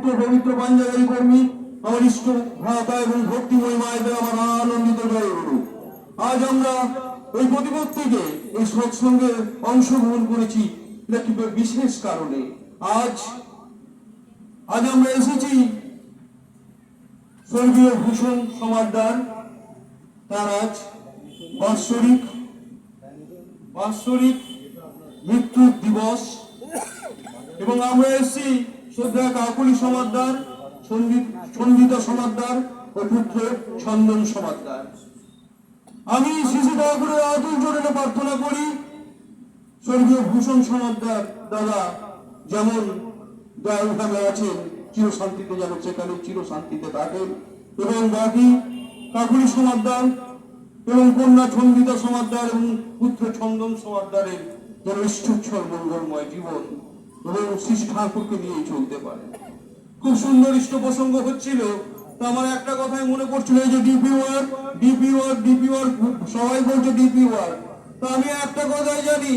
পুত্র পবিত্র পাঞ্জাবের কর্মী আমার ইষ্ট ভ্রাতা এবং ভক্তিময় মায়েদের আমার আনন্দিত জয় গুরু। আজ আমরা এই প্রতিপত্তিকে এই সৎসঙ্গে অংশগ্রহণ করেছি একটি বিশেষ কারণে। আজ আমরা এসেছি স্বর্গীয় ভূষণ সমাদদার, তার আজ বাৎসরিক মৃত্যু দিবস, এবং আমরা এসেছি শ্রদ্ধা কাকুলি সমাদদার, সঞ্জিতা সমাদদার ও পুত্র চন্দন সমাদদার। আমি শ্রী ঠাকুরের আতুল চরণে প্রার্থনা করি স্বর্গীয় ভূষণ সমাদদার দাদা যেমন দয়ালুভাবে আছেন, চিরশান্তিতে যেন সেখানে চিরশান্তিতে থাকেন, এবং বাকি কাকুলি সমাদদার এবং কন্যা সঞ্জিতা সমাদদার এবং পুত্র চন্দন সমাদদারের যেন ইষ্টোচ্ছল মঙ্গলময় জীবন এবং শ্রী ঠাকুরকে নিয়ে চলতে পারে। খুব সুন্দর ইষ্ট প্রসঙ্গ হচ্ছিল, তো আমার একটা কথাই মনে পড়ছিল, এই যে ডিপি ওয়ার্ক সবাই বলছে ডিপি ওয়ার্ক, তো আমি একটা কথাই জানি,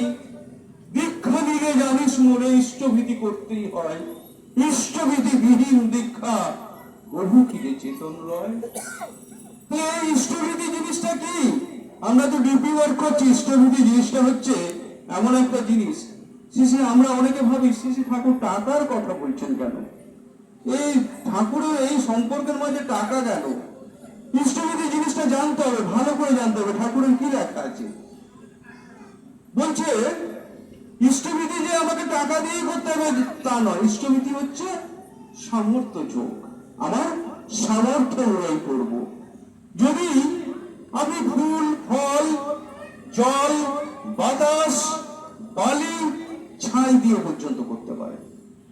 দীক্ষা দিলে জানিস মনে ইষ্টভীতি করতেই হয়, ইষ্টভীতি বিহীন দীক্ষা প্রভু কি চেতন রয়। এই ইষ্টভীতি জিনিসটা কি? আমরা তো ডিপি ওয়ার্ক করছি, ইষ্টভীতি জিনিসটা হচ্ছে এমন একটা জিনিস। আমরা অনেকে ভাবি শ্রী ঠাকুর টাকার কথা বলছেন কেন, এই ঠাকুরের এই সম্পর্কের মাঝে টাকা কেন? ইষ্টভীতি জিনিসটা জানতে হবে, ভালো করে জানতে হবে ঠাকুরের কি লেখা আছে। বলছে ইষ্টভীতি যে আমাকে টাকা দিয়ে করতে হবে তা নয়, ইষ্টভীতি হচ্ছে সামর্থ্য যোগ, আমার সামর্থ্য অনুযায়ী করব। যদি আপনি ফুল ফল জল বাতাস বালি ছাই দিয়ে পর্যন্ত করতে পারেন,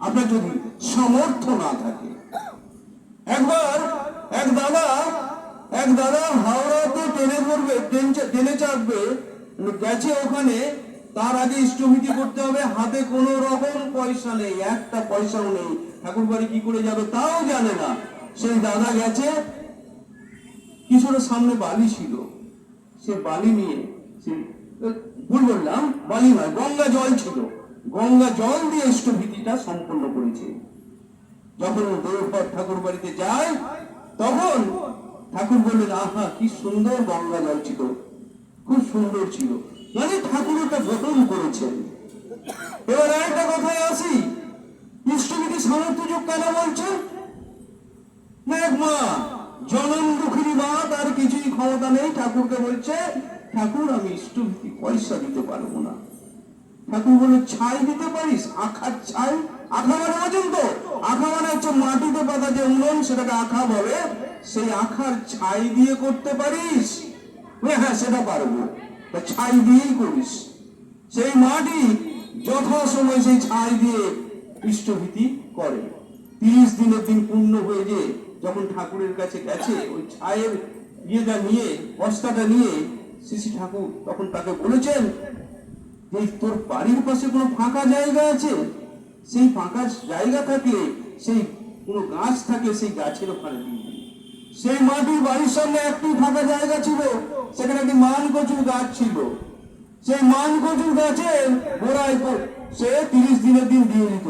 আপনার যদি সামর্থ্য না থাকে। একবার এক দাদা হাওড়াতে ট্রেনে চাপবে গেছে, ওখানে তার আগে ইষ্টভীতি করতে হবে, হাতে কোনো রকম পয়সা নেই, একটা পয়সাও নেই, ঠাকুর বাড়ি কি করে যাবে তাও জানে না। সেই দাদা গেছে, কিছুটা সামনে বালি ছিল, সে বালি নিয়ে, ভুল বললাম, বালি নয়, গঙ্গা জল ছিল, গঙ্গা জল দিয়ে ইষ্টভীতিটা সম্পন্ন করেছে। যখন দেবঘর ঠাকুর বাড়িতে যায় তখন ঠাকুর বললেন, আহা কি সুন্দর গঙ্গা জল ছিল, খুব সুন্দর ছিল, মানে ঠাকুর ওটা গ্রহণ করেছেন। এবার একটা কথায় আসি, ইষ্টভীতি সামর্থ্য যোগ কেন বলছে? এক মা জনম দুঃখিনী মা, তার কিছুই ক্ষমতা নেই, ঠাকুরকে বলছে, ঠাকুর আমি ইষ্টভীতি পয়সা দিতে পারবো না। ঠাকুর বলে, ছাই দিতে পারিস? আখার ছাই? আখা মানে বোঝেন তো, আখা মানে হচ্ছে মাটিতে পাতা যে উনুন, সেটাকে আখা বলে, সেই আখার ছাই দিয়ে করতে পারিস? হ্যাঁ সেটা পারবো, ছাই দিয়েই করিস। সেই মাটি যথাসময় সেই ছাই দিয়ে ইষ্টভীতি করে। 30 দিনের দিন পূর্ণ হয়ে যে যখন ঠাকুরের কাছে গেছে, ওই ছায়ের ইয়েটা নিয়ে, বস্তাটা নিয়ে শ্রী ঠাকুর তখন তাকে বলেছেন, তোর বাড়ির পাশে কোনো ফাঁকা জায়গা আছে? সেই ফাঁকা জায়গা থাকলে, সেই কোনো গাছ থাকে, সেই গাছের ওখানে দিবি। সেই মাটির বাড়ির সামনে একটি ফাঁকা জায়গা ছিল, সেখানে একটি মান কচুর গাছ ছিল। সেই মান কচুর গাছের গোড়ায় সে 30 দিনের দিন দিয়ে দিত।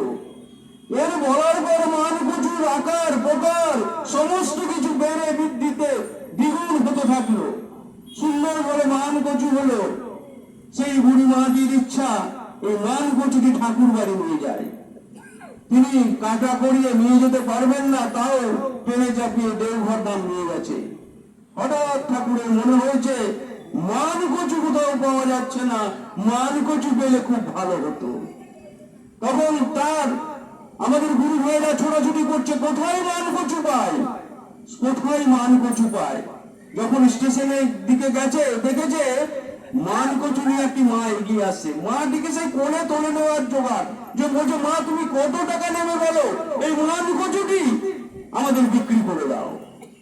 এর বলার পর মান কচুর আকার প্রকার সমস্ত কিছু বেড়ে বৃদ্ধিতে দ্বিগুণ হতে থাকলো। সুন্দর করে মান কচু হলো। সেই বুড়ি মাটির ইচ্ছা এই মান কচুটি ঠাকুর বাড়ি নিয়ে যায়। তিনি কাটা করিয়ে নিয়ে যেতে পারবেন না, তাও টেনে চাপিয়ে দেওঘর ধাম নিয়ে গেছে। হঠাৎ ঠাকুরের মনে হয়েছে মান কচু কোথাও পাওয়া যাচ্ছে না, মান কচু পেলে খুব ভালো হতো। তখন তার আমাদের গুরু ভাইরা ছোটাছুটি করছে, কোথায় মান কচু পায়, কোথায় মান কচু পায়। যখন স্টেশনের দিকে গেছে, দেখেছে মান কচু নিয়ে একটি মা এগিয়ে আসছে। মাটিকে সেই কোণে তুলে নেওয়ার জোগাড়, যে বলছে, মা তুমি কত টাকা নেবে বলো, এই মান কচুটি আমাদের বিক্রি করে দাও।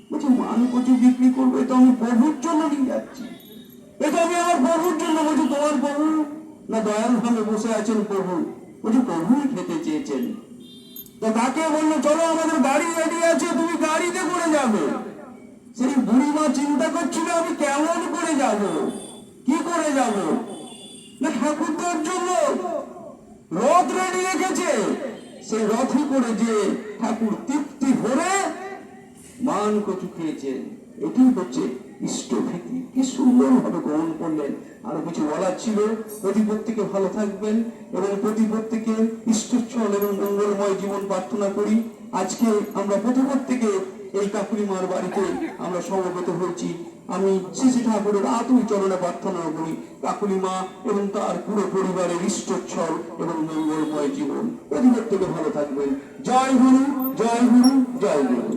বলছে, মান কচু বিক্রি করবো? এটা আমি প্রভুর জন্য নিয়ে যাচ্ছি, এটা আমি আমার প্রভুর জন্য। বলছি, তোমার প্রভু না দয়াল ভাবে বসে আছেন প্রভু? বলছি, প্রভুই খেতে চেয়েছেন। তো তাকে বললো, চলো আমাদের গাড়ি রেডি আছে, তুমি গাড়িতে করে যাবে। সেই বুড়ি মা চিন্তা করছিল, আমি কেমন করে যাব, কি করে যাব? না ঠাকুরদের জন্য রথ রেডি রেখেছে, সেই রথে করে যে ঠাকুর তৃপ্তি ভরে মান কচু খেয়েছেন, এটি হচ্ছে ইষ্টভীতি। কি সুন্দর ভাবে গ্রহণ করলেন। আরো কিছু বলার ছিল। প্রতি প্রত্যেকে ভালো থাকবেন এবং প্রতি প্রত্যেকে ইষ্টচ্ছল এবং মঙ্গলময় জীবন প্রার্থনা করি। আজকে আমরা প্রতি প্রত্যেকে এই কাকুলি মার বাড়িতে আমরা সমবেত হয়েছি। আমি শ্রী শ্রী ঠাকুরের আতুল চরণে প্রার্থনা করি কাকুলি মা এবং তার পুরো পরিবারের ইষ্টচ্ছল এবং মঙ্গলময় জীবন। প্রতি প্রত্যেকে ভালো থাকবেন। জয় গুরু, জয় গুরু, জয় গুরু।